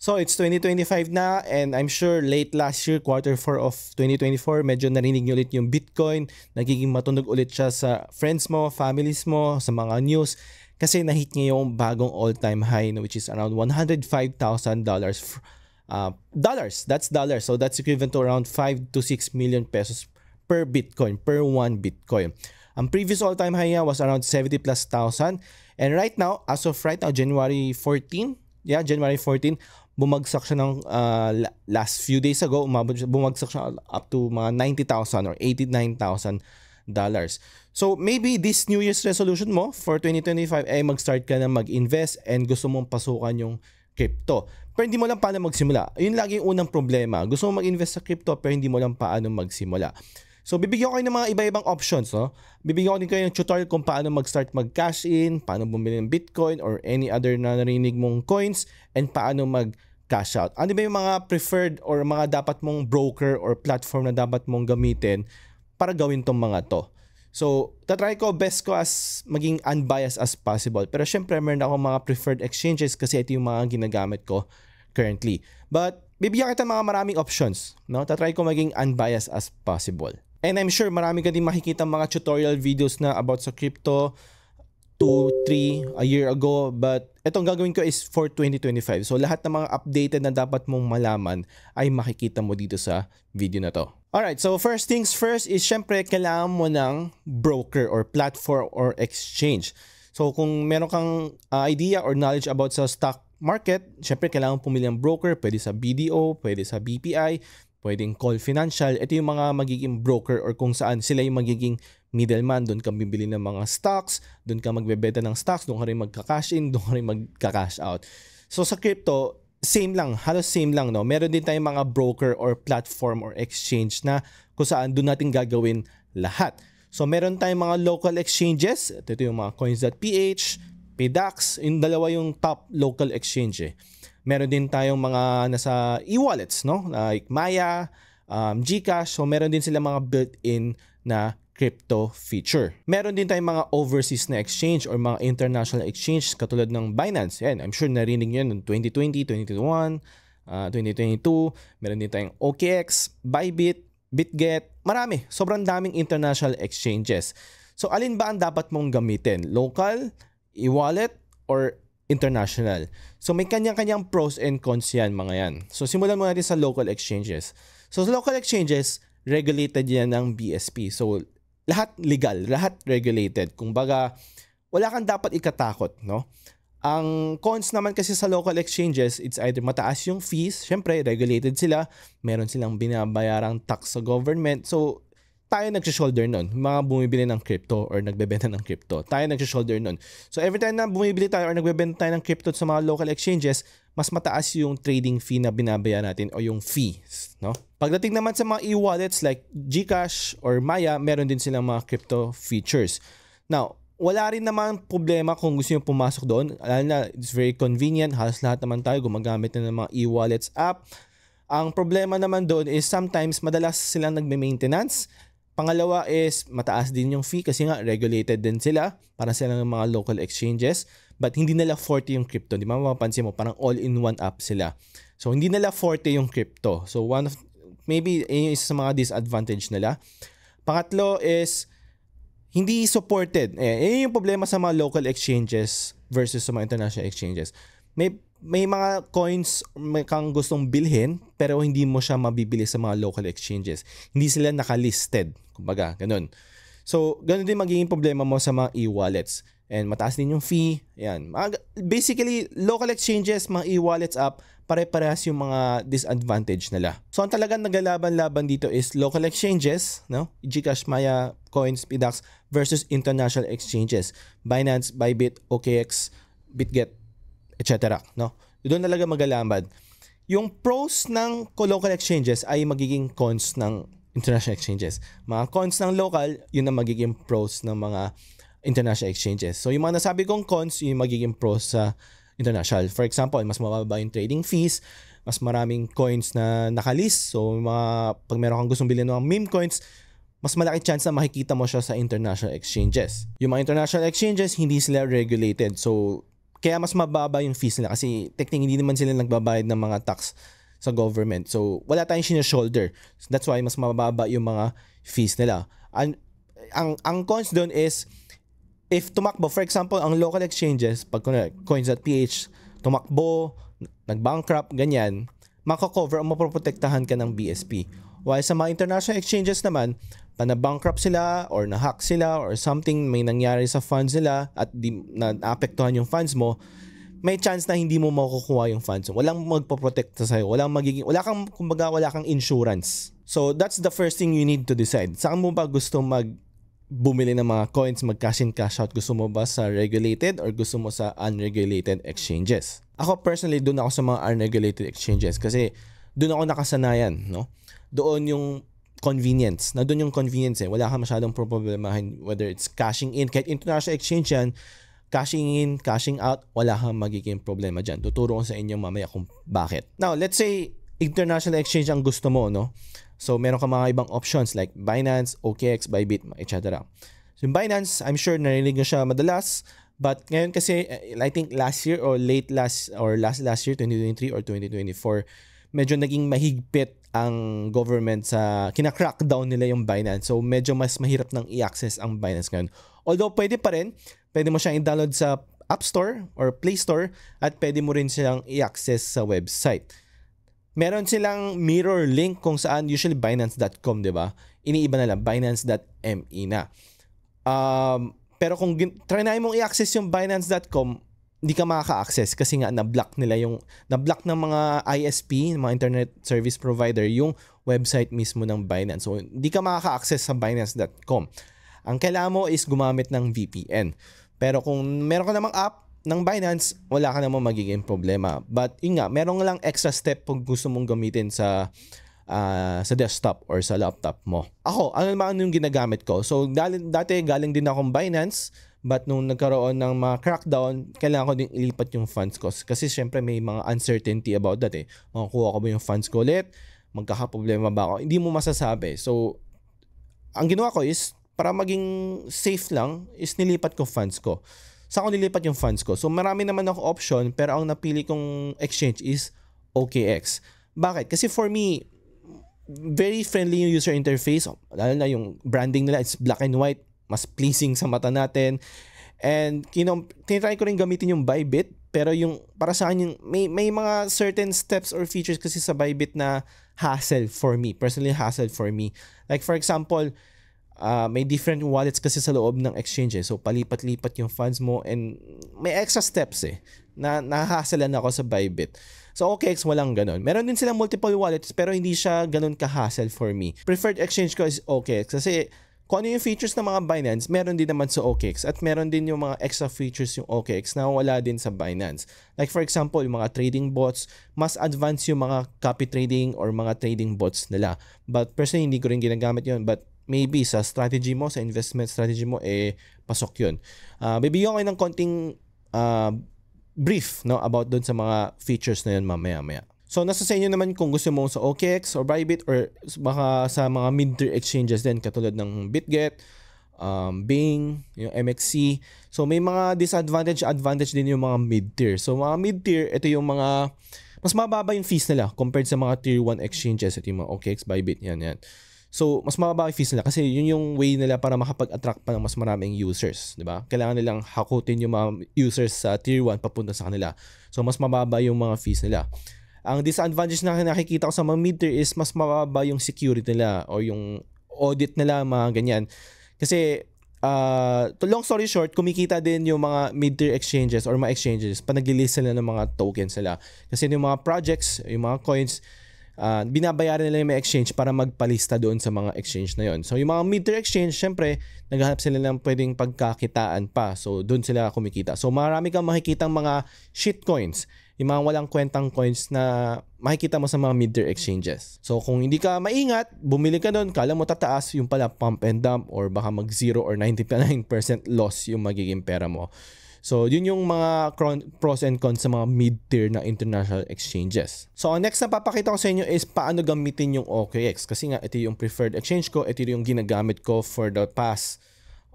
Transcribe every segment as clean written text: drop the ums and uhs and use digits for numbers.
So it's 2025 na, and I'm sure late last year, Q4 of 2024, medyo narinig niyo ulit yung Bitcoin. Nagiging matunog ulit siya sa friends mo, families mo, sa mga news. Kasi nahit niya yung bagong all-time high, which is around $105,000. Dollars. That's dollars. So that's equivalent to around 5 to 6 million pesos per Bitcoin, per 1 Bitcoin. Ang previous all-time high niya was around 70 plus thousand. And right now, as of right now, January 14, bumagsak siya ng last few days ago, bumagsak siya up to mga 90,000 or $89,000. So maybe this New Year's resolution mo for 2025 ay mag-start ka na mag-invest and gusto mong pasukan yung crypto. Pero hindi mo lang paano magsimula. Yun lagi yung unang problema. Gusto mong mag-invest sa crypto pero hindi mo lang paano magsimula. So bibigyan ko kayo ng mga iba-ibang options. Bibigyan ko din kayo ng tutorial kung paano mag-start mag-cash in, paano bumili ng Bitcoin or any other na narinig mong coins, and paano mag-cash out. Ano ba yung mga preferred or mga dapat mong broker or platform na dapat mong gamitin para gawin tong mga to. So tatry ko best ko as maging unbiased as possible. Pero syempre meron ako mga preferred exchanges kasi ito yung mga ginagamit ko currently. But bibigyan kita mga maraming options. Tatry ko maging unbiased as possible. And I'm sure marami ka din makikita mga tutorial videos na about sa crypto 2, 3 a year ago. But itong gagawin ko is for 2025. So lahat ng mga updated na dapat mong malaman ay makikita mo dito sa video na to. Alright, so first things first is syempre kailangan mo ng broker or platform or exchange. So kung meron kang idea or knowledge about sa stock market, syempre kailangan pumili ng broker. Pwede sa BDO, pwede sa BPI, pwedeng Call Financial. Ito yung mga magiging broker or kung saan sila yung magiging middleman. Doon ka bibili ng mga stocks, doon ka magbebenta ng stocks, doon ka rin magka-cash in, doon ka rin magka-cash out. So sa crypto, same lang, halos same lang. Meron din tayong mga broker or platform or exchange na kung saan doon natin gagawin lahat. So meron tayong mga local exchanges. Ito yung mga coins.ph, PDAX, yung dalawa yung top local exchange. Meron din tayong mga nasa e-wallets, like Maya, GCash. So meron din sila mga built-in na crypto feature. Meron din tayong mga overseas na exchange or mga international exchange katulad ng Binance. Yan, I'm sure narinig nyo noong 2020, 2021, 2022. Meron din tayong OKX, Bybit, BitGet. Marami. Sobrang daming international exchanges. So alin ba ang dapat mong gamitin? Local, e-wallet, or international? So may kanyang-kanyang pros and cons yan mga yan. So simulan muna natin sa local exchanges. So sa local exchanges, regulated yan ng BSP. So lahat legal, lahat regulated. Kung baga, wala kang dapat ikatakot, Ang cons naman kasi sa local exchanges, it's either mataas yung fees, syempre regulated sila, meron silang binabayarang tax sa government. So tayo nag-shoulder nun, mga bumibili ng crypto or nagbebenta ng crypto. Tayo nag-shoulder nun. So every time na bumibili tayo or nagbebenta tayo ng crypto sa mga local exchanges, mas mataas yung trading fee na binabayaran natin o yung fees. Pagdating naman sa mga e-wallets like GCash or Maya, meron din silang mga crypto features. Now, wala rin naman problema kung gusto nyo pumasok doon. Alam na, it's very convenient. Halos lahat naman tayo gumagamit na ng mga e-wallets app. Ang problema naman doon is sometimes madalas silang nagme-maintenance. Pangalawa is mataas din yung fee kasi nga regulated din sila para sila ng mga local exchanges, but hindi nila forte yung crypto. Di ba mapapansin mo parang all-in-one app sila. So hindi nila forte yung crypto. So maybe yun yung isa sa mga disadvantage nila. Pangatlo is hindi supported. Yun yung problema sa mga local exchanges versus sa mga international exchanges. May mga coins kang gustong bilhin pero hindi mo siya mabibili sa mga local exchanges. Hindi sila nakalisted. Kumbaga, ganun. So, ganun din magiging problema mo sa mga e-wallets. And mataas din yung fee. Yan. Basically, local exchanges, mga e-wallets app, pare-parehas yung mga disadvantage nila. So, ang talagang naglalaban-laban dito is local exchanges, GCash, Maya, Coins, PDAX versus international exchanges. Binance, Bybit, OKX, BitGet, etc. Doon talaga maglalaban. Yung pros ng local exchanges ay magiging cons ng international exchanges. Mga cons ng local, yun ang magiging pros ng mga international exchanges. So yung mga nasabi kong cons, yung magiging pros sa international. For example, mas mababa yung trading fees, mas maraming coins na nakalist. So pag meron kang gustong bilhin ng meme coins, mas malaki chance na makikita mo siya sa international exchanges. Yung mga international exchanges, hindi sila regulated. So Kaya mas mababa yung fees nila kasi technically hindi naman sila nagbabayad ng mga tax sa government. So wala tayong shoulder. So, that's why mas mababa yung mga fees nila. Ang cons doon is if tumakbo, for example, ang local exchanges, pag coins.ph tumakbo, nag-bankrupt, ganyan, mako-cover o mapoprotektahan ka ng BSP. While sa mga international exchanges naman, pa na-bankrupt sila or na-hack sila or something, may nangyari sa funds nila at na-apektuhan yung funds mo, may chance na hindi mo makukuha yung funds mo. Walang magpoprotekta sa'yo. Wala kang insurance. So that's the first thing you need to decide. Saan mo ba gusto bumili ng mga coins, mag-cash in, cash out? Gusto mo ba sa regulated or gusto mo sa unregulated exchanges? Ako personally, doon ako sa mga unregulated exchanges kasi doon ako nakasanayan, no? Doon yung convenience. Na doon yung convenience eh. Wala ka masyadong problemahin whether it's cashing in. Kahit international exchange yan, cashing in, cashing out, wala kang magiging problema dyan. Tuturo ko sa inyo mamaya kung bakit. Now, let's say international exchange ang gusto mo, no? So, meron ka mga ibang options like Binance, OKX, Bybit, etc. So, yung Binance, I'm sure narinig nyo siya madalas. But ngayon kasi, I think last year or last year, 2023 or 2024, medyo naging mahigpit ang government sa kina-crackdown nila yung Binance. So, medyo mas mahirap nang i-access ang Binance ngayon. Although, pwede pa rin. Pwede mo siyang i-download sa App Store or Play Store at pwede mo rin silang i-access sa website. Meron silang mirror link kung saan usually Binance.com, di ba? Iniiba na lang, Binance.me na. Pero kung try na mong i-access yung Binance.com, hindi ka makaka-access kasi nga na-block ng mga ISP, mga internet service provider, yung website mismo ng Binance. So, hindi ka makaka-access sa Binance.com. Ang kailangan mo is gumamit ng VPN. Pero kung meron ka namang app ng Binance, wala ka namang magiging problema. But yun nga, meron lang extra step kung gusto mong gamitin sa desktop or sa laptop mo. Ako, ano naman yung ginagamit ko? So, dati galing din akong Binance, but nung nagkaroon ng mga crackdown, kailangan ko din ilipat yung funds ko. Kasi syempre may mga uncertainty about that eh. Makukuha ko ba yung funds ko ulit? Magkakaproblema ba ako? Hindi mo masasabi. So, ang ginawa ko is, para maging safe lang, is nilipat ko funds ko. Saan ko nilipat yung funds ko? So, marami naman ako option, pero ang napili kong exchange is OKX. Bakit? Kasi for me, very friendly yung user interface. Lalo na yung branding nila, it's black and white. Mas pleasing sa mata natin. And, tinitry ko rin gamitin yung Bybit, pero yung, para sa akin, may mga certain steps or features kasi sa Bybit na hassle for me. Personally, hassle for me. Like, for example, may different wallets kasi sa loob ng exchange eh. So, palipat-lipat yung funds mo and may extra steps eh. Nahahasalan ako sa Bybit. So, OKX walang ganun. Meron din silang multiple wallets pero hindi siya ganun ka-hassle for me. Preferred exchange ko is OKX kasi kung ano yung features ng mga Binance, meron din naman sa OKX at meron din yung mga extra features yung OKX na wala din sa Binance. Like for example, yung mga trading bots, mas advanced yung mga copy trading or mga trading bots nila. But personally, hindi ko rin ginagamit yun. But maybe sa strategy mo, sa investment strategy mo, pasok yun. Bibigyan ko kayo ng konting brief no, about dun sa mga features na yun mamaya-maya. So, nasa sa inyo naman kung gusto mo sa OKX or Bybit or baka sa mga mid-tier exchanges din katulad ng BitGet, Bing, yung MXC. So, may mga advantage din yung mga mid-tier. So, mga mid-tier, ito yung mga mas mababa yung fees nila compared sa mga tier 1 exchanges. Ito yung mga OKX, Bybit, yan. So, mas mababa yung fees nila kasi yun yung way nila para makapag-attract pa ng mas maraming users, di ba? Kailangan nilang hakutin yung mga users sa tier 1 papunta sa kanila. So, mas mababa yung mga fees nila. Ang disadvantage na nakikita ko sa mga mid-tier is mas mababa yung security nila o yung audit nila, mga ganyan. Kasi, to long story short, kumikita din yung mga mid-tier exchanges or mga exchanges pa nag-list sila ng mga tokens nila. Kasi yung mga projects, yung mga coins, binabayaran nila yung mga exchange para magpalista doon sa mga exchange na yon. So, yung mga mid-tier exchange, syempre, naghahanap sila ng pwedeng pagkakitaan pa. So, doon sila kumikita. So, marami kang makikitang mga shitcoins, yung mga walang kwentang coins na makikita mo sa mga mid-tier exchanges. So, kung hindi ka maingat, bumili ka doon, kala mo tataas, yung pala pump and dump or baka mag 0 or 99% loss yung magiging pera mo. So, yun yung mga pros and cons sa mga mid-tier na international exchanges. So, next na papakita ko sa inyo is paano gamitin yung OKX. Kasi nga, ito yung preferred exchange ko. Ito yung ginagamit ko for the past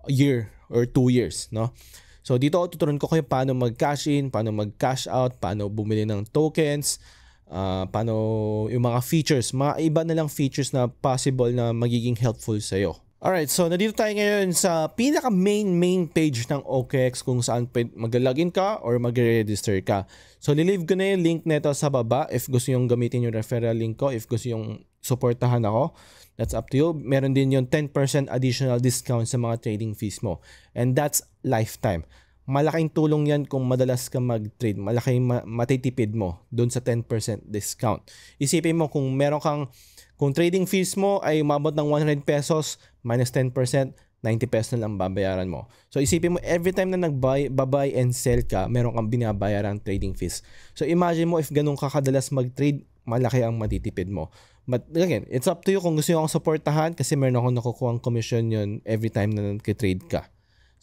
year or 2 years, no? So dito tuturuan ko kayo paano mag-cash in, paano mag-cash out, paano bumili ng tokens, paano yung mga features, mga iba na lang features na possible na magiging helpful sa'yo. Alright, so nandito tayo ngayon sa pinaka main page ng OKX kung saan mag-login ka or mag-register ka. So nilive ko na yung link nito sa baba if gusto yung gamitin yung referral link ko, if gusto yung supportahan ako. That's up to you. Meron din yung 10% additional discount sa mga trading fees mo. And that's lifetime. Malaking tulong yan kung madalas ka mag-trade. Malaking matitipid mo doon sa 10% discount. Isipin mo kung meron kang kung trading fees mo ay umabot ng 100 pesos minus 10%, 90 pesos na lang babayaran mo. So isipin mo every time na nag-buy and sell ka, meron kang binabayaran trading fees. So imagine mo if ganun ka kadalas mag-trade, malaki ang matitipid mo. But again, it's up to you kung gusto nyo akong supportahan kasi meron akong nakukuha ang commission yun every time na nag-trade ka.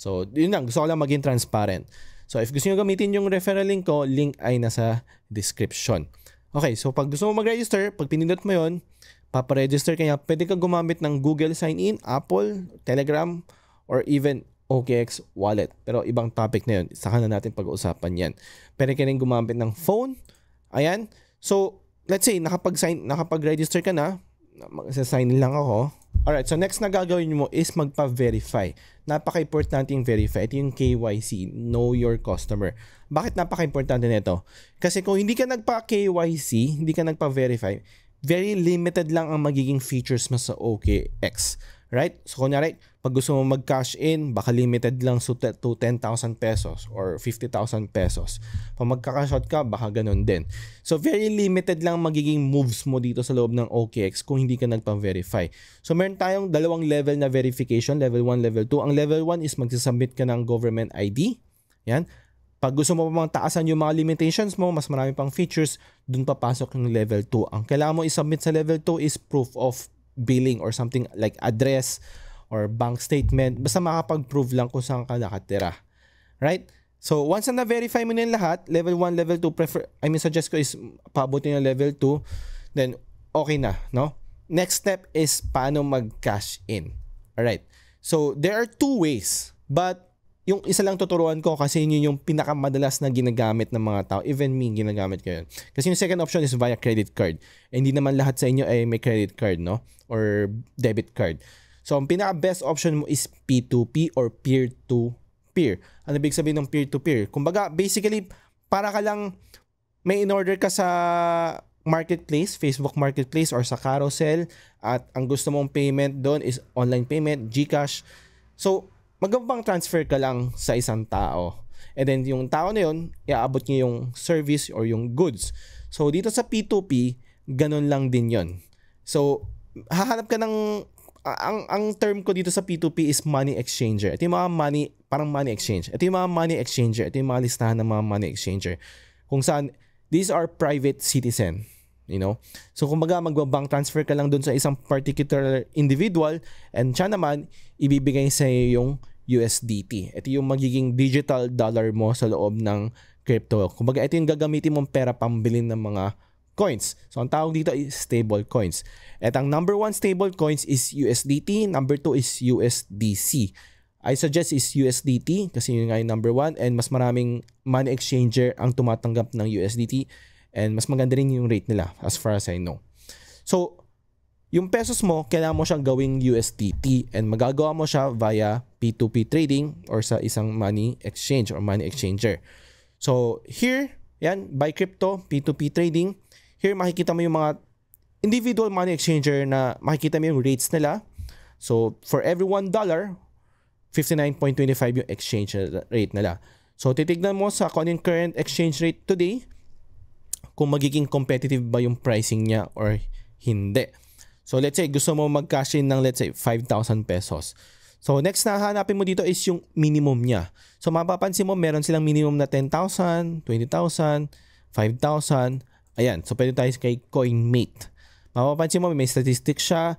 So yun lang, gusto ko lang maging transparent. So if gusto nyo gamitin yung referral link ko, link ay nasa description. Okay, so pag gusto mo mag-register, pag pinindot mo yun, paparegister kaya pwede ka gumamit ng Google Sign-in, Apple, Telegram, or even OKX Wallet. Pero ibang topic na yun. Saka na natin pag-uusapan yan. Pwede ka rin gumamit ng phone. Ayan. So, let's say, nakapag-register ka na. Magsa-sign in lang ako. Alright, so next na gagawin mo is magpa-verify. Napaka-importante yung verify. Ito yung KYC, Know Your Customer. Bakit napaka-importante nito? Kasi kung hindi ka nagpa-KYC, hindi ka nagpa-verify, very limited lang ang magiging features mo sa OKX. Right? So, kunyari, pag gusto mo mag-cash in, baka limited lang to 10,000 pesos or 50,000 pesos. Pag magka-cash out ka, baka ganun din. So, very limited lang magiging moves mo dito sa loob ng OKX kung hindi ka nagpa-verify. So, meron tayong dalawang level na verification, level 1, level 2. Ang level 1 is magsasubmit ka ng government ID. Yan. Pag gusto mo pang taasan yung mga limitations mo, mas marami pang features, dun papasok yung level 2. Ang kailangan mo isubmit sa level 2 is proof of billing or something like address or bank statement. Basta makapag-prove lang kung saan ka nakatira. Right? So, once na na-verify mo na yung lahat, level 1, level 2, suggest ko is paabutin yung level 2, then okay na, no? Next step is paano mag-cash in. Alright. So, there are two ways, but yung isa lang tuturuan ko kasi yun yung pinakamadalas na ginagamit ng mga tao. Even me, ginagamit ko yun. Kasi yung second option is via credit card. Hindi naman lahat sa inyo ay may credit card, no? Or debit card. So, ang pinaka-best option mo is P2P or peer-to-peer. Ano ibig sabihin ng peer-to-peer? Kumbaga, basically, para ka lang may in-order ka sa marketplace, Facebook Marketplace or sa Carousel at ang gusto mong payment doon is online payment, GCash. So, magabang transfer ka lang sa isang tao. And then yung tao na yun, iaabot niya yung service or yung goods. So dito sa P2P, ganun lang din yon. So hahanap ka ng ang term ko dito sa P2P is money exchanger. Ito yung mga parang money exchange. Ito yung mga money exchanger. Ito yung mga listahan ng mga money exchanger. Kung saan, these are private citizen. You know? So kumbaga magbabank transfer ka lang dun sa isang particular individual and siya naman ibibigay sa iyo yung USDT. Ito yung magiging digital dollar mo sa loob ng crypto. Kumbaga ito yung gagamitin mong pera pambili ng mga coins. So ang tawag dito is stable coins. At ang number 1 stable coins is USDT, number 2 is USDC. I suggest is USDT kasi yun nga yung number 1 and mas maraming money exchanger ang tumatanggap ng USDT. And mas maganda rin yung rate nila as far as I know. So, yung pesos mo, kailangan mo siyang gawing USDT and magagawa mo siya via P2P trading or sa isang money exchange or money exchanger. So, here, yan, buy crypto, P2P trading. Here, makikita mo yung mga individual money exchanger na makikita mo yung rates nila. So, for every $1, 59.25 yung exchange rate nila. So, titignan mo sa kung yung current exchange rate today, kung magiging competitive ba yung pricing niya or hindi. So let's say gusto mo mag-cash in ng let's say 5,000 pesos. So next na hanapin mo dito is yung minimum niya. So mapapansin mo meron silang minimum na 10,000, 20,000, 5,000. Ayan. So pwede tayo kay CoinMate. Mapapansin mo may statistics siya.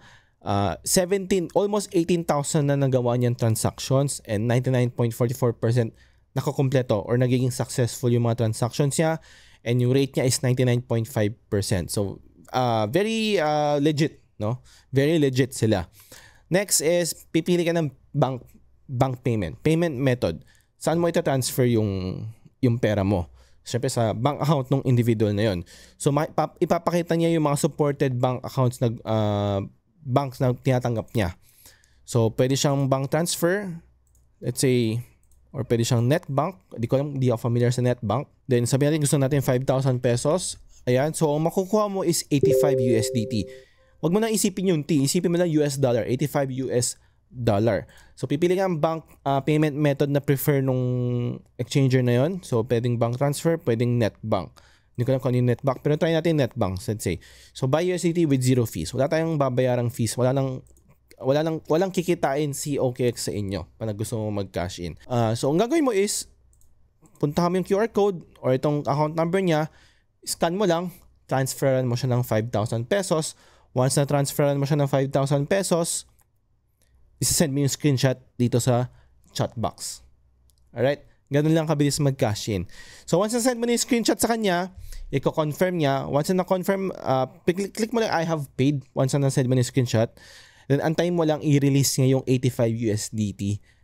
almost 18,000 na nagawa niyang transactions and 99.44% nakakompleto or nagiging successful yung mga transactions niya. And yung rate niya is 99.5%. So, very legit, no? Very legit sila. Next is, pipili ka ng bank payment method. saan mo ita-transfer yung pera mo? Siyempre sa bank account ng individual na yon. So ipapakita niya yung mga supported bank accounts na banks na tinatanggap niya. So pwede siyang bank transfer, let's say, or pwede siyang net bank. Di ako familiar sa net bank. Then sabi natin gusto natin 5,000 pesos. Ayan, so ang makukuha mo is 85 USDT. Wag mo nang isipin yung T, isipin mo lang US dollar, 85 US dollar. So pipili ka ang bank payment method na prefer nung exchanger na yon. So pwedeng bank transfer, pwedeng net bank. Hindi ko alam kung ano yung net bank, pero try natin net bank, let's say. So buy USDT with zero fees. Wala tayong babayarang fees, walang kikitain si OKX sa inyo pag gusto mo mag-cash in. So ang gagawin mo is puntahan mo yung QR code or itong account number niya, scan mo lang, transferan mo siya ng 5,000 pesos. Once na transferan mo siya ng 5,000 pesos, isa-send mo yung screenshot dito sa chat box. Alright? Ganun lang kabilis mag-cash in. So once na-send mo na yung screenshot sa kanya, i-confirm niya. Once na-confirm, click mo lang I have paid. Once na-send mo na yung screenshot, then antayin mo lang i-release niya yung 85 USDT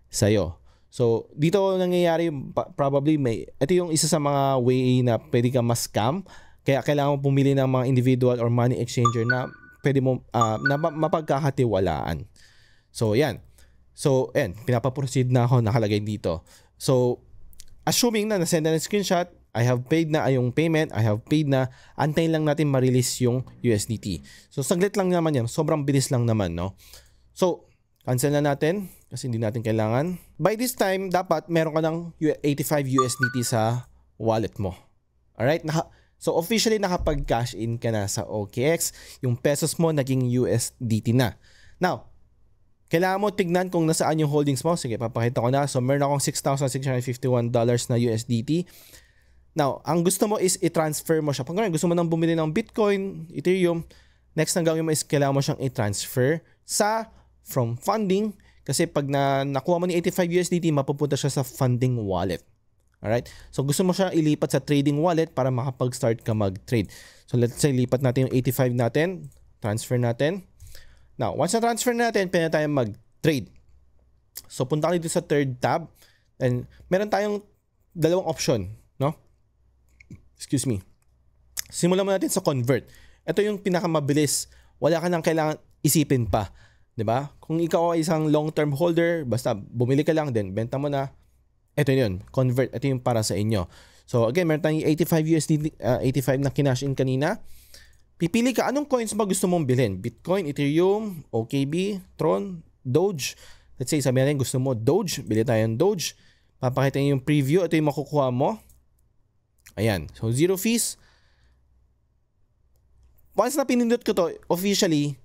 sa'yo. So dito nangyayari, probably ito yung isa sa mga way na pwede ka ma-scam. Kaya kailangan mo pumili ng mga individual or money exchanger na pwede mo na mapagkakatiwalaan. So, yan. So, pinapaproceed na ako, nakalagay dito. So, assuming na nasend na ng screenshot, I have paid na yung payment, I have paid na, antayin lang natin ma-release yung USDT. So, saglit lang naman yan. Sobrang bilis lang naman, no? So, cancel na natin kasi hindi natin kailangan. By this time, dapat meron ka ng 85 USDT sa wallet mo. Alright? So, officially nakapag-cash in ka na sa OKX. Yung pesos mo naging USDT na. Now, kailangan mo tignan kung nasaan yung holdings mo. Sige, papakita ko na. So, meron akong $6,651 na USDT. Now, ang gusto mo is i-transfer mo siya. Pag gusto mo nang bumili ng Bitcoin, Ethereum, next na gawin mo is kailangan mo siyang i-transfer from funding. Kasi pag nakuha mo ni 85 USDT, mapupunta siya sa funding wallet. Alright? So, gusto mo siya ilipat sa trading wallet para makapag-start ka mag-trade. So, let's say, lipat natin yung 85 natin. Transfer natin. Now, once na-transfer natin, pwede na tayong mag-trade. So, punta ka dito sa third tab. And meron tayong dalawang option, no? Excuse me. Simulan mo natin sa convert. Ito yung pinakamabilis. Wala ka nang kailangan isipin pa. 'Di ba? Kung ikaw ay isang long-term holder, basta bumili ka lang din, benta mo na. Ito yun. Convert. Ito yung para sa inyo. So, again, meron tayong 85 USD, 85 na kinash in kanina. Pipili ka, anong coins ba gusto mong bilhin? Bitcoin, Ethereum, OKB, Tron, Doge. Let's say, sabi natin gusto mo Doge. Bili tayo ng Doge. Papakita niyo yung preview. Ito yung makukuha mo. Ayan. So, zero fees. Once na pinindot ko to, officially,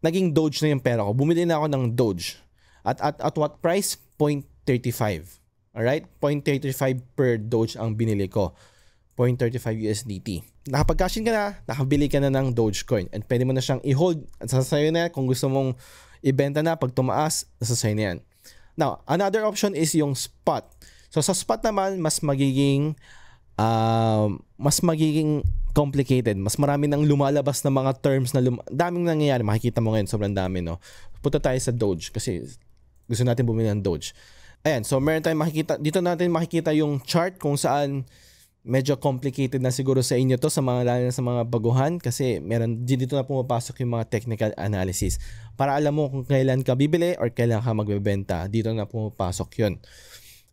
naging Doge na yung pera ko. Bumili na ako ng Doge. At what price? 0.35. Alright? 0.35 per Doge ang binili ko. 0.35 USDT. Nakapag-cash in ka na, nakabili ka na ng Dogecoin. And pwede mo na siyang i-hold. At sasayo na yan. Kung gusto mong ibenta na, pag tumaas, nasasayo na yan. Now, another option is yung spot. So, sa spot naman, mas magiging complicated. Mas marami nang lumalabas na mga terms na daming nangyayari. Makikita mo ngayon, sobrang dami, no? Punta tayo sa Doge kasi gusto natin bumili ng Doge. Ayan, so meron tayong makikita. Dito natin makikita yung chart kung saan medyo complicated na siguro sa inyo to, lalo na sa mga baguhan kasi dito na pumapasok yung mga technical analysis. Para alam mo kung kailan ka bibili or kailan ka magbebenta. Dito na pumapasok yun.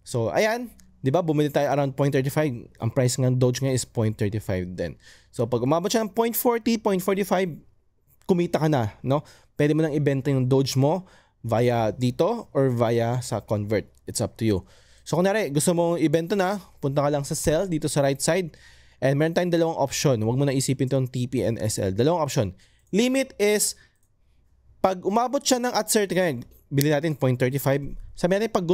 So, ayan. Di ba? Bumili tayo around 0.35. Ang price ng Doge ngayon is 0.35 din. So, pag umabot siya ng 0.40, 0.45, kumita ka na, no? Pwede mo nang ibenta yung Doge mo via dito or via sa convert. It's up to you. So, kunwari, gusto mong ibenta na, punta ka lang sa sell dito sa right side. And meron tayong dalawang option. Huwag mo na isipin itong TP and SL. Dalawang option. Limit is, pag umabot siya ng at certain, bili natin 0.35. Sabi natin, pag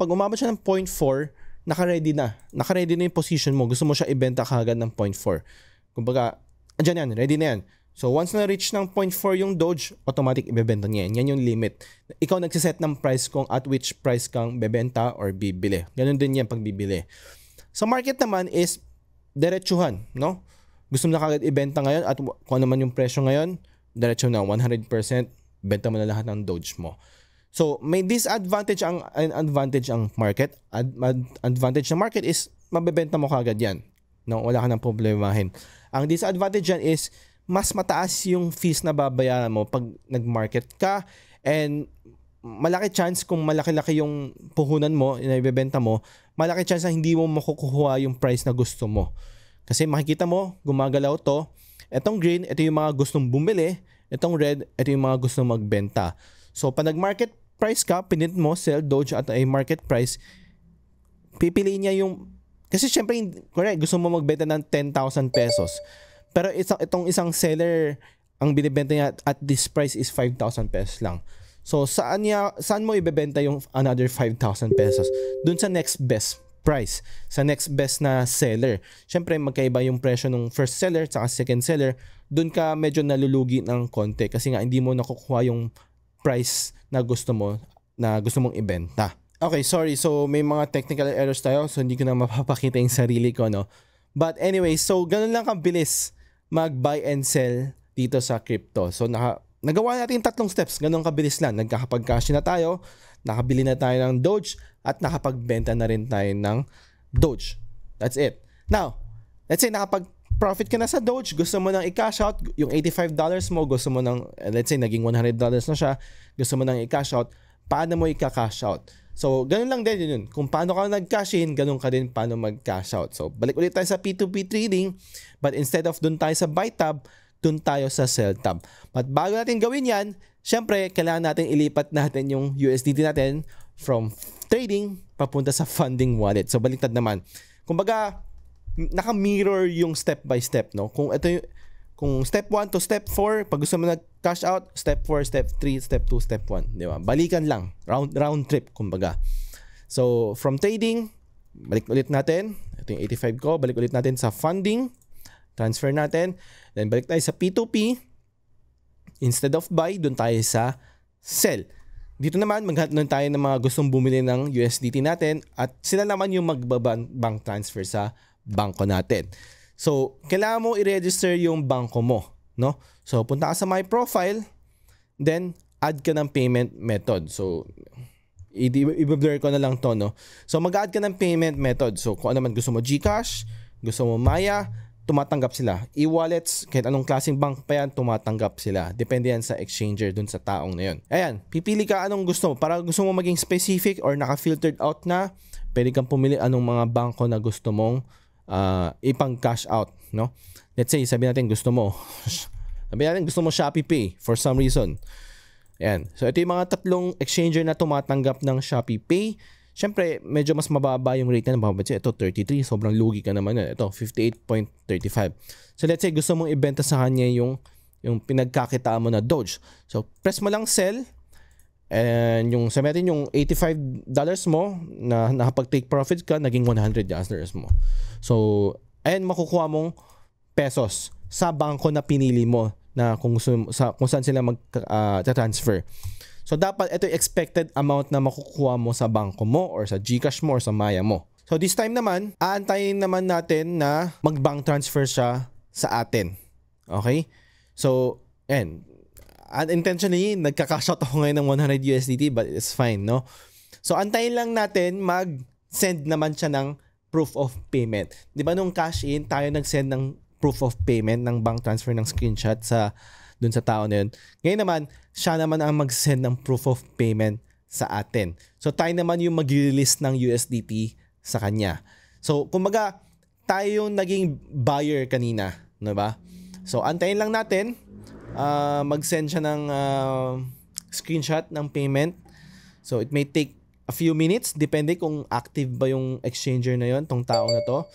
umabot siya ng 0.4, naka-ready na. Naka-ready na yung position mo. Gusto mo siya ibenta kagad ng 0.4. Kumbaga, andyan yan, ready na yan. So, once na-reach ng 0.4 yung Doge, automatic ibebenta niya yan. Yan yung limit. Ikaw nagsiset ng price kung at which price kang bebenta or bibili. Ganun din yan pag bibili. Sa market naman is diretsuhan, no? Gusto mo na kagad ibenta ngayon at kung ano man yung presyo ngayon, diretso na 100%, benta mo na lahat ng Doge mo. So may disadvantage ang advantage ang market. Advantage ng market is mabebenta mo kagad yan. No, wala ka nang problemahin. Ang disadvantage yan is mas mataas yung fees na babayaran mo pag nag-market ka, and malaki chance kung malaki-laki yung puhunan mo na ibebenta mo, malaki chance na hindi mo makukuha yung price na gusto mo. Kasi makikita mo, gumagalaw to. Etong green, ito yung mga gustong bumili. Itong red, ito yung mga gustong magbenta. So pag nag-market price ka, pinint mo, sell Doge at a market price, pipiliin niya yung, kasi syempre, correct, gusto mo magbenta ng 10,000 pesos. Pero itong isang seller, ang binibenta niya at this price is 5,000 pesos lang. So saan mo ibebenta yung another 5,000 pesos? Dun sa next best price, sa next best na seller. Syempre magkaiba yung presyo ng first seller at second seller. Dun ka medyo nalulugi ng konti kasi nga hindi mo nakukuha yung price na gusto mong ibenta. Okay, sorry. So may mga technical errors tayo, so hindi ko na mapapakita yung sarili ko, no? But anyway, so ganun lang kabilis mag-buy and sell dito sa crypto. So nagawa natin 3 steps, ganun kabilis lang. Nagkakapag-cash na tayo, nakabili na tayo ng Doge, at nakapagbenta na rin tayo ng Doge. That's it. Now, let's say nakapag-profit ka na sa Doge, gusto mo nang i-cash out, yung $85 mo, gusto mo nang, let's say naging $100 na siya, gusto mo nang i-cash out, paano mo i-cash out? So, ganun lang din yun. Kung paano ka nag-cash in, ganun ka din paano mag-cash out. So, balik ulit tayo sa P2P trading, but instead of dun tayo sa buy tab, dun tayo sa sell tab. But bago natin gawin yan, syempre, kailangan natin ilipat natin yung USDT natin from trading papunta sa funding wallet. So, baliktad naman. Kumbaga, naka-mirror yung step by step, no? Kung step 1 to step 4, pag gusto mo nag-cash out, step 4, step 3, step 2, step 1. Di ba? Balikan lang. Round trip, kumbaga. So, from trading, balik ulit natin. Ito yung 85 ko. Balik ulit natin sa funding. Transfer natin. Then, balik tayo sa P2P. Instead of buy, dun tayo sa sell. Dito naman, maghanap tayo ng mga gustong bumili ng USDT natin at sila naman yung magbabank transfer sa bangko natin. So, kailangan mo i-register yung bangko mo, no? So, punta ka sa My Profile, then add ka ng payment method. So, i-blur ko na lang to, no? So, mag-add ka ng payment method. So, kung ano man gusto mo, GCash, gusto mo Maya, tumatanggap sila. E-wallets, kahit anong klaseng bank pa yan, tumatanggap sila. Depende yan sa exchanger dun sa taong na yun. Ayan, pipili ka anong gusto mo. Para gusto mo maging specific or naka-filtered out na, pwede kang pumili anong mga bangko na gusto mong ipang cash out, no? Let's say sabi natin gusto mo Shopee Pay for some reason. Ayan. So ito yung mga 3 exchanger na tumatanggap ng Shopee Pay. Syempre medyo mas mababa yung rate na mababa. Ito 33, sobrang lugi ka naman yun. Ito 58.35. So let's say gusto mong ibenta sa kanya yung pinagkakitaan mo na Doge. So press mo lang sell. And yung sabi natin yung $85 mo na nakapag-take profit ka, naging $100 mo. So, ayan makukuha mong pesos sa bangko na pinili mo na kung saan sila mag-transfer. So, dapat ito yung expected amount na makukuha mo sa bangko mo or sa GCash mo or sa Maya mo. So, this time naman, aantayin naman natin na mag-bank transfer siya sa atin. Okay? So, ayan. Unintentionally, nagka-cash out ako ngayon ng 100 USDT but it's fine, no? So, antayin lang natin mag-send naman siya ng proof of payment. Di ba nung cash in, tayo nag-send ng proof of payment ng bank transfer ng screenshot dun sa tao na yun. Ngayon naman, siya naman ang mag-send ng proof of payment sa atin. So, tayo naman yung mag-release ng USDT sa kanya. So, kumbaga, tayo yung naging buyer kanina, no ba? So, antayin lang natin mag-send siya ng screenshot ng payment. So, it may take a few minutes. Depende kung active ba yung exchanger na yon, tong tao na to.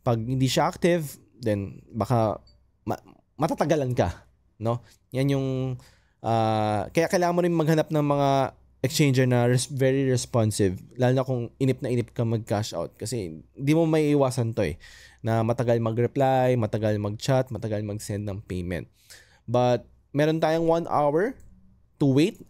Pag hindi siya active, then baka matatagalan ka, no? Yan yung kaya kailangan mo rin maghanap ng mga exchanger na very responsive, lalo na kung inip na inip ka mag-cash out kasi hindi mo may iwasan to na matagal mag-reply, matagal mag-chat, matagal mag-send ng payment. But meron tayong 1 hour to wait.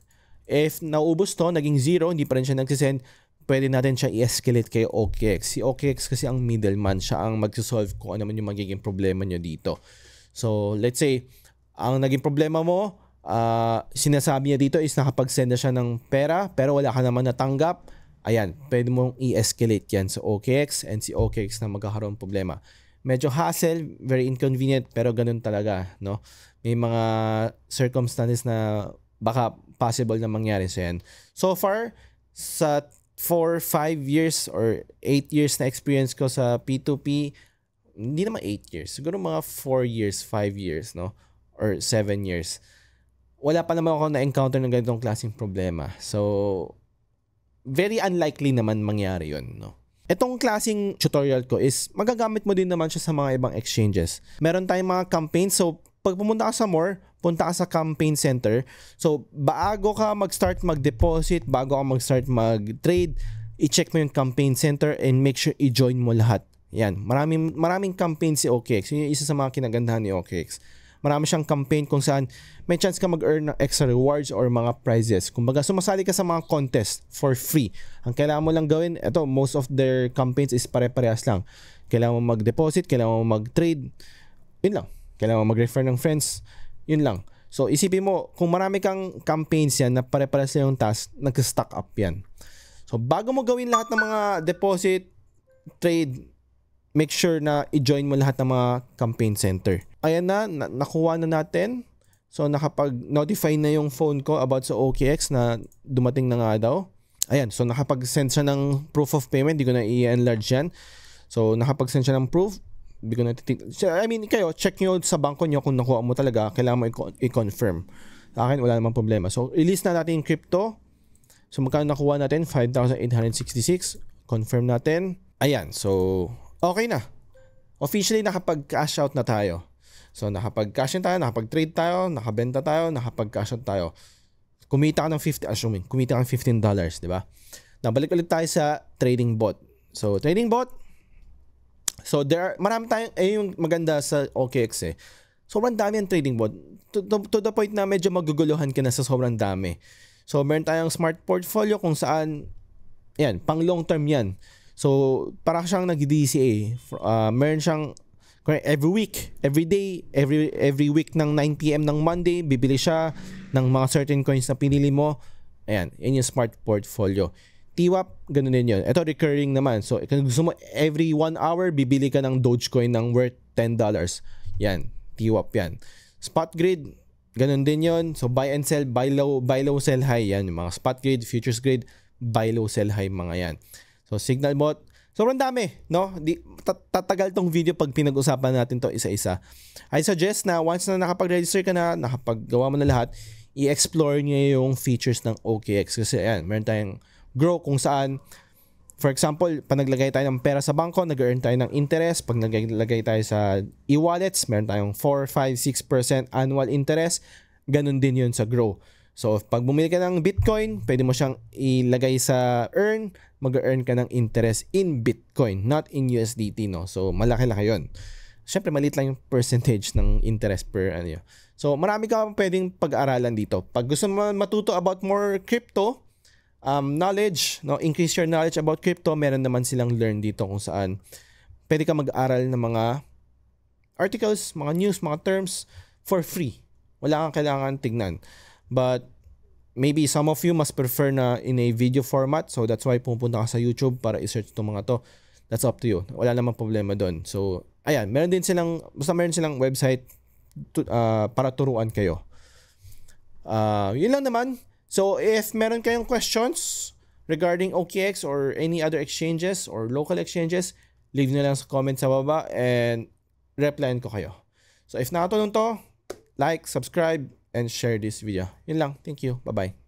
If naubos to, naging 0, hindi pa rin siya nagsisend, pwede natin siya i-escalate kay OKX. Si OKX kasi ang middleman, siya ang magsosolve kung ano man yung magiging problema nyo dito. So, let's say, ang naging problema mo, Sinasabi niya dito is nakapag-send na siya ng pera pero wala ka naman natanggap. Ayan, pwede mong i-escalate yan sa OKX and si OKX na magkakaroon problema. Medyo hassle, very inconvenient pero ganun talaga, no? May mga circumstances na baka possible na mangyari sa yan. So far, sa 4, 5 years or 8 years na experience ko sa P2P, hindi naman 8 years, siguro mga 4 years, 5 years, no? Or 7 years. Wala pa naman ako na-encounter ng ganitong klaseng problema. So, very unlikely naman mangyari yun, no? Itong klaseng tutorial ko is magagamit mo din naman siya sa mga ibang exchanges. Meron tayong mga campaigns. So, pag pumunta ka sa more, punta ka sa campaign center. So, bago ka mag-start mag-deposit, bago ka mag-start mag-trade, i-check mo yung campaign center and make sure i-join mo lahat. Yan. Maraming campaign si OKX. Yun yung isa sa mga kinagandahan ni OKX. Marami siyang campaign kung saan may chance ka mag-earn ng extra rewards or mga prizes. Kumbaga, sumasali ka sa mga contest for free. Ang kailangan mo lang gawin, most of their campaigns is pare-parehas lang. Kailangan mo mag-deposit, kailangan mo mag-trade. Yun lang. Kailangan mo mag-refer ng friends. Yun lang. So, isipin mo, kung marami kang campaigns yan na pare-parehas lang yung task, nag-stack up yan. So, bago mo gawin lahat ng mga deposit, trade, make sure na i-join mo lahat ng mga campaign center. Ayan na, nakuha na natin. So, nakapag-notify na yung phone ko about sa OKX na dumating na nga daw. Ayan, so nakapag-send siya ng proof of payment. Di ko na i-enlarge yan. So, nakapag-send siya ng proof. Di ko na kayo, check nyo sa bangko nyo kung nakuha mo talaga. Kailangan mo i-confirm. Sa akin, wala namang problema. So, release na natin yung crypto. So, magkano nakuha natin? 5,866. Confirm natin. Ayan, so okay na. Officially, nakapag-cash out na tayo. So, nakapag-cash in tayo, nakapag-trade tayo, nakabenta tayo, nakapag-cash out tayo. Kumita ka ng kumita ka ng $15, di ba? Nabalik ulit tayo sa trading bot. So, trading bot. So, marami tayong, yung maganda sa OKX sobrang dami ang trading bot. To the point na medyo maguguluhan ka na sa sobrang dami. So, meron tayong smart portfolio kung saan, yan, pang long term yan. So, para siyang nag-DCA. Meron siyang every week, every day, every week ng 9 PM ng Monday, bibili siya ng mga certain coins na pinili mo. Ayan, yan yung smart portfolio. TWAP, ganun din yun. Ito recurring naman. So, kung gusto mo every 1 hour, bibili ka ng Dogecoin ng worth $10. Yan, TWAP yan. Spot grid, ganun din yun. So, buy and sell, buy low, sell high. Yan, yung mga spot grid, futures grid, buy low, sell high, mga yan. So, signal bot, sobrang dami, no? Tatagal tong video pag pinag-usapan natin to isa-isa. I suggest na once na nakapag-register ka na, nakapaggawa mo na lahat, i-explore niyo yung features ng OKX. Kasi ayan, meron tayong grow kung saan, for example, pag naglagay tayo ng pera sa bangko, nag-earn tayo ng interest. Pag naglagay tayo sa e-wallets, meron tayong 4, 5, 6% annual interest. Ganun din yun sa grow. So, pag bumili ka ng Bitcoin, pwede mo siyang ilagay sa earn, mag-earn ka ng interest in Bitcoin, not in USDT, no? So, malaki-laki yun. Siyempre, maliit lang yung percentage ng interest per ano yun. So, marami ka pwedeng pag-aralan dito. Pag gusto mo matuto about more crypto, knowledge, no? Increase your knowledge about crypto, meron naman silang learn dito kung saan pwede ka mag-aral ng mga articles, mga news, mga terms for free. Wala kang kailangan tignan. But maybe some of you must prefer na in a video format. So that's why pupunta ka sa YouTube para i-search itong mga to. That's up to you. Wala namang problema doon. So ayan, meron silang website para turuan kayo. Yun lang naman. So if meron kayong questions regarding OKX or any other exchanges or local exchanges, leave nyo lang sa comment sa baba and replyan ko kayo. So if nakatulong to, like, subscribe, and share this video. Yun lang. Thank you. Bye-bye.